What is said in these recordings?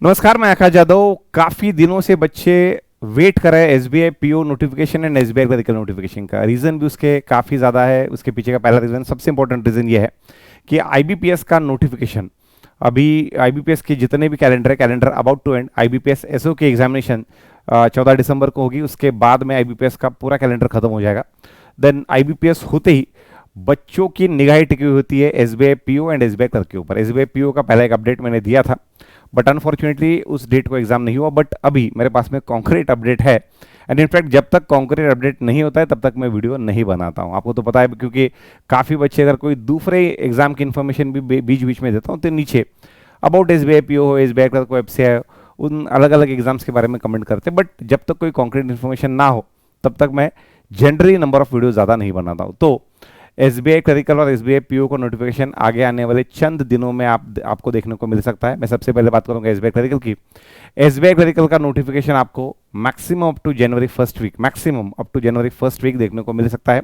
नमस्कार, मैं आकाश जादव। काफ़ी दिनों से बच्चे वेट कर रहे हैं SBI PO notification and SBI clerical notification का। रीज़न भी उसके काफ़ी ज़्यादा है। उसके पीछे का पहला रीज़न, सबसे इंपॉर्टेंट रीज़न ये है कि आईबीपीएस का नोटिफिकेशन, अभी आईबीपीएस के जितने भी calendar about to end. IBPS SO की एग्जामिनेशन 14 दिसंबर को होगी। उसके बाद में आईबीपीएस का पूरा कैलेंडर खत्म हो जाएगा। देन आईबीपीएस होते ही बच्चों की निगाहें टिकी हुई होती है SBI PO and SBI clerk के ऊपर। एसबीआई पीओ का पहला एक अपडेट मैंने दिया था, बट अनफॉर्चुनेटली उस डेट को एग्जाम नहीं हुआ। बट अभी मेरे पास में कॉन्क्रीट अपडेट है, एंड इनफैक्ट जब तक कॉन्क्रीट अपडेट नहीं होता है तब तक मैं वीडियो नहीं बनाता हूँ। आपको तो पता है, क्योंकि काफ़ी बच्चे अगर कोई दूसरे एग्जाम की इन्फॉर्मेशन भी बीच बीच में देता हूँ तो नीचे अबाउट एसबीआई पीओ हो, एसबीआई क्लर्क हो, एफसीआई, उन अलग अलग एग्जाम्स के बारे में कमेंट करते हैं। बट जब तक कोई कॉन्क्रीट इन्फॉर्मेशन ना हो तब तक मैं जनरली नंबर ऑफ वीडियो ज़्यादा नहीं बनाता हूँ। तो एसबीआई क्लरिकल और एसबीआई पीओ का नोटिफिकेशन आगे आने वाले चंद दिनों में आपको देखने को मिल सकता है। मैं सबसे पहले बात करूंगा एसबीआई क्लरिकल की। एसबीआई क्लरिकल का नोटिफिकेशन आपको मैक्सिमम अप टू जनवरी फर्स्ट वीक देखने को मिल सकता है,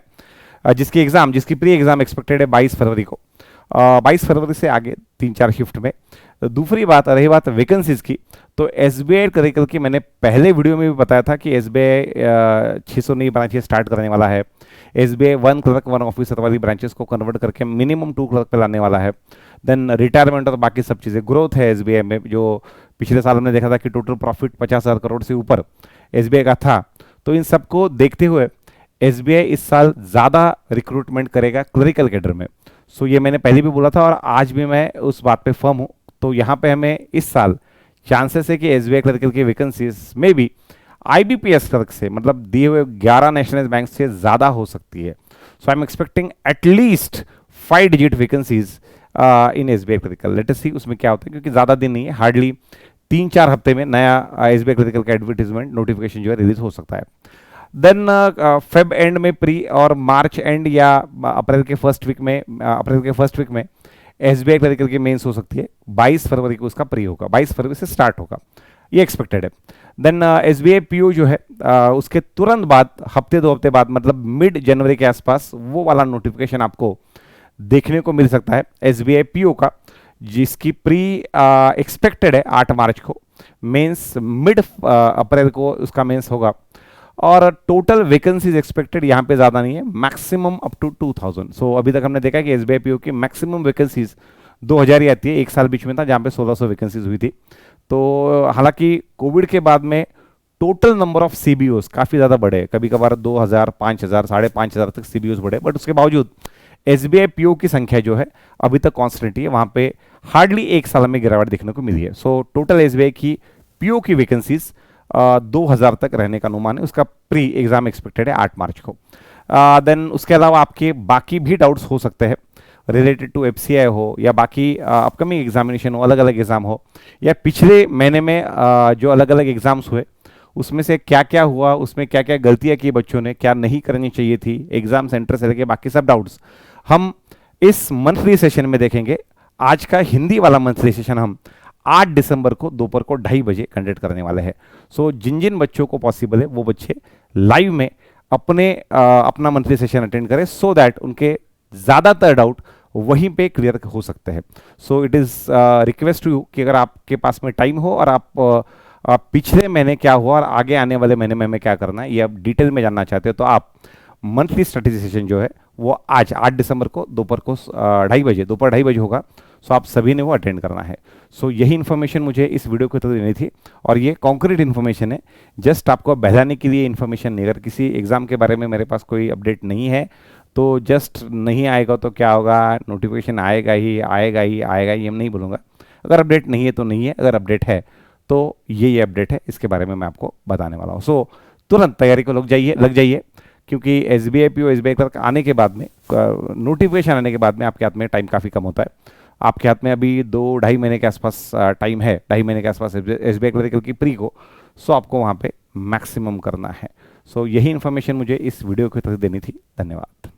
जिसकी प्री एग्जाम एक्सपेक्टेड है 22 फरवरी को। 22 फरवरी से आगे 3-4 शिफ्ट में। दूसरी बात रही बात वैकेंसीज की, तो एसबीआई क्लरिकल की मैंने पहले वीडियो में भी बताया था कि एसबीआई 600 नई ब्रांचेस स्टार्ट करने वाला है। एसबीआई 1 क्लर्क 1 ऑफिसर वाली ब्रांचेस को कन्वर्ट करके मिनिमम 2 क्लर्क पे लाने वाला है। देन रिटायरमेंट और बाकी सब चीज़ें, ग्रोथ है एसबीआई में। जो पिछले साल हमने देखा था कि टोटल प्रॉफिट 50,000 करोड़ से ऊपर एसबीआई का था। तो इन सबको देखते हुए एसबीआई इस साल ज़्यादा रिक्रूटमेंट करेगा क्लरिकल कैडर में। सो ये मैंने पहले भी बोला था और आज भी मैं उस बात पे फर्म हूँ। तो यहाँ पे हमें इस साल चांसेस है कि एसबीआई क्लरिकल की वैकेंसीज में भी आईबीपीएस क्लर्क से, मतलब दिए हुए 11 नेशनल बैंक से ज़्यादा हो सकती है। So I am expecting at least 5 digit vacancies in SBI clerical. Let us see उसमें क्या होता है, क्योंकि ज़्यादा दिन नहीं है, हार्डली 3-4 हफ्ते में नया एसबीआई क्लरिकल का एडवर्टीजमेंट नोटिफिकेशन जो है रिलीज हो सकता है। देन फेब एंड में प्री और मार्च एंड या अप्रैल के फर्स्ट वीक में एसबीआई क्लरिकल की मेंस हो सकती है। 22 फरवरी को उसका प्री होगा, 22 फरवरी से स्टार्ट होगा, ये एक्सपेक्टेड है। देन एसबीआई पीओ जो है उसके तुरंत बाद, हफ्ते 2 हफ्ते बाद, मतलब मिड जनवरी के आसपास वो वाला नोटिफिकेशन आपको देखने को मिल सकता है एसबीआई पीओ का, जिसकी प्री एक्सपेक्टेड है 8 मार्च को। मेंस मिड अप्रैल को उसका मेंस होगा। और टोटल वैकेंसीज एक्सपेक्टेड यहाँ पे ज़्यादा नहीं है, मैक्सिमम अप टू 2000। सो अभी तक हमने देखा है कि एसबीआई पीओ की मैक्सिमम वैकेंसीज 2000 ही आती है। एक साल बीच में था जहाँ पे 1600 वैकेंसीज हुई थी। तो हालांकि कोविड के बाद में टोटल नंबर ऑफ सीबीओज काफ़ी ज़्यादा बढ़े, कभी कभार 2000, 5000, 5500 तक सीबीओज बढ़े। बट उसके बावजूद एसबीआई पीओ की संख्या जो है अभी तक कॉन्स्टेंट ही है, वहाँ पे हार्डली एक साल में गिरावट देखने को मिली है। सो टोटल एसबीआई की पीओ की वैकेंसीज 2000 तक रहने का अनुमान है। उसका प्री एग्जाम एक्सपेक्टेड है 8 मार्च को। देन उसके अलावा आपके बाकी भी डाउट्स हो सकते हैं रिलेटेड टू एफसीआई हो या बाकी अपकमिंग एग्जामिनेशन हो, अलग अलग एग्जाम हो, या पिछले महीने में जो अलग अलग एग्जाम्स हुए उसमें से क्या क्या हुआ, उसमें क्या क्या गलतियां की बच्चों ने, क्या नहीं करनी चाहिए थी, एग्जाम सेंटर से लेके बाकी सब डाउट्स हम इस मंथली सेशन में देखेंगे। आज का हिंदी वाला मंथली सेशन हम 8 दिसंबर को दोपहर को 2:30 बजे कंडक्ट करने वाले हैं। सो जिन जिन बच्चों को पॉसिबल है वो बच्चे लाइव में अपना मंथली सेशन अटेंड करें, सो दैट उनके ज़्यादातर डाउट वहीं पे क्लियर हो सकते हैं। So it is request to you कि अगर आपके पास में टाइम हो और आप पिछले महीने क्या हुआ और आगे आने वाले महीने में हमें क्या करना है ये आप डिटेल में जानना चाहते हो, तो आप मंथली स्ट्रेटेजी सेशन जो है वो आज 8 दिसंबर को दोपहर 2:30 बजे होगा। सो आप सभी ने वो अटेंड करना है। सो यही इन्फॉर्मेशन मुझे इस वीडियो के थ्रू देनी थी, और ये कॉन्क्रीट इन्फॉर्मेशन है, जस्ट आपको बहलाने के लिए इन्फॉर्मेशन नहीं। अगर किसी एग्जाम के बारे में मेरे पास कोई अपडेट नहीं है तो जस्ट नहीं आएगा तो क्या होगा, नोटिफिकेशन आएगा ही ये मैं नहीं बोलूँगा। अगर अपडेट नहीं है तो नहीं है, अगर अपडेट है तो ये अपडेट है, इसके बारे में मैं आपको बताने वाला हूँ। सो तुरंत तैयारी को लग जाइए, क्योंकि एसबीआई पीओ एसबीआई क्लर्क आने के बाद में, नोटिफिकेशन आने के बाद में आपके हाथ में टाइम काफ़ी कम होता है। आपके हाथ में अभी 2-2.5 महीने के आसपास टाइम है, 2.5 महीने के आसपास एसबीआई क्लरिकल की प्री को। सो आपको वहाँ पे मैक्सिमम करना है। सो यही इन्फॉर्मेशन मुझे इस वीडियो की तरफ देनी थी। धन्यवाद।